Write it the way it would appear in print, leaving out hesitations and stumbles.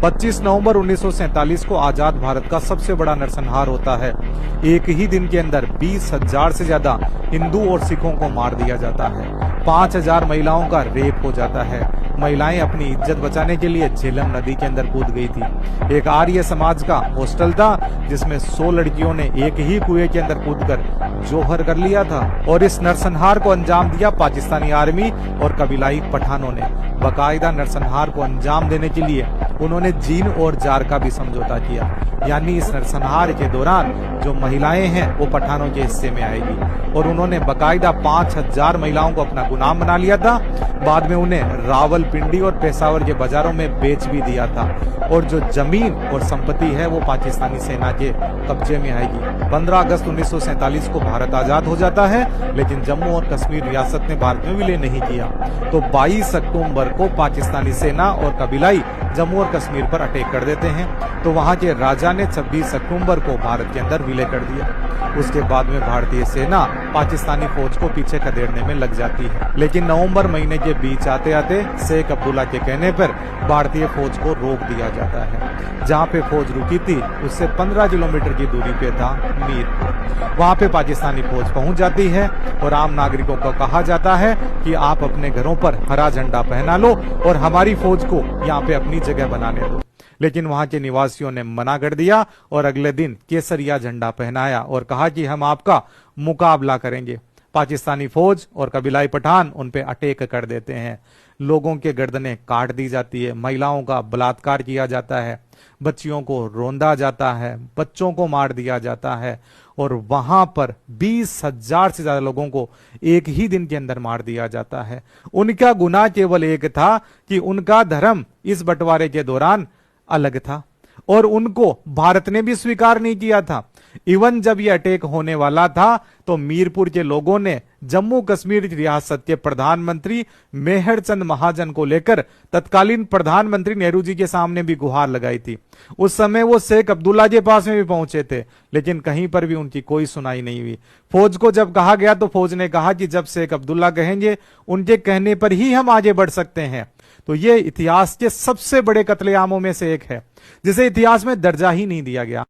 25 नवंबर 1947 को आजाद भारत का सबसे बड़ा नरसंहार होता है। एक ही दिन के अंदर 20,000 से ज्यादा हिंदू और सिखों को मार दिया जाता है। 5,000 महिलाओं का रेप हो जाता है। महिलाएं अपनी इज्जत बचाने के लिए झेलम नदी के अंदर कूद गई थी। एक आर्य समाज का हॉस्टल था जिसमें 100 लड़कियों ने एक ही कुएं के अंदर कूदकर जोहर कर लिया था। और इस नरसंहार को अंजाम दिया पाकिस्तानी आर्मी और कबीलाई पठानों ने। बाकायदा नरसंहार को अंजाम देने के लिए उन्होंने जीन और जार का भी समझौता किया, यानी इस नरसंहार के दौरान जो महिलाएं हैं वो पठानों के हिस्से में आएगी। और उन्होंने बाकायदा 5,000 महिलाओं को अपना गुलाम बना लिया था। बाद में उन्हें रावलपिंडी और पेशावर के बाजारों में बेच भी दिया था। और जो जमीन और संपत्ति है वो पाकिस्तानी सेना के कब्जे में आएगी। 15 अगस्त 1947 को भारत आजाद हो जाता है, लेकिन जम्मू और कश्मीर रियासत ने भारत में विलय नहीं किया। तो 22 अक्टूबर को पाकिस्तानी सेना और कबीलाई जम्मू और कश्मीर पर अटैक कर देते हैं। तो वहां के राजा ने 26 अक्टूबर को भारत के अंदर विलय कर दिया। उसके बाद में भारतीय सेना पाकिस्तानी फौज को पीछे खदेड़ने में लग जाती है। लेकिन नवंबर महीने के बीच आते आते शेख अब्दुल्ला के कहने पर भारतीय फौज को रोक दिया जाता है। जहां पे फौज रुकी थी उससे 15 किलोमीटर की दूरी पे था मीरपुर। वहां पे पाकिस्तानी फौज पहुंच जाती है और आम नागरिकों को कहा जाता है कि आप अपने घरों पर हरा झंडा पहना लो और हमारी फौज को यहाँ पे अपनी जगह बनाने दो। लेकिन वहां के निवासियों ने मना कर दिया और अगले दिन केसरिया झंडा पहनाया और कहा कि हम आपका मुकाबला करेंगे। पाकिस्तानी फौज और कबीलाई पठान उन पे अटैक कर देते हैं। लोगों के गर्दनें काट दी जाती है, महिलाओं का बलात्कार किया जाता है, बच्चियों को रौंदा जाता है, बच्चों को मार दिया जाता है। और वहां पर 20,000 से ज्यादा लोगों को एक ही दिन के अंदर मार दिया जाता है। उनका गुनाह केवल एक था कि उनका धर्म इस बंटवारे के दौरान अलग था और उनको भारत ने भी स्वीकार नहीं किया था। इवन जब यह अटैक होने वाला था तो मीरपुर के लोगों ने जम्मू कश्मीर रियासत के प्रधानमंत्री मेहर चंद महाजन को लेकर तत्कालीन प्रधानमंत्री नेहरू जी के सामने भी गुहार लगाई थी। उस समय वो शेख अब्दुल्ला के पास में भी पहुंचे थे, लेकिन कहीं पर भी उनकी कोई सुनाई नहीं हुई। फौज को जब कहा गया तो फौज ने कहा कि जब शेख अब्दुल्ला कहेंगे उनके कहने पर ही हम आगे बढ़ सकते हैं। तो ये इतिहास के सबसे बड़े कत्लेआमों में से एक है जिसे इतिहास में दर्जा ही नहीं दिया गया।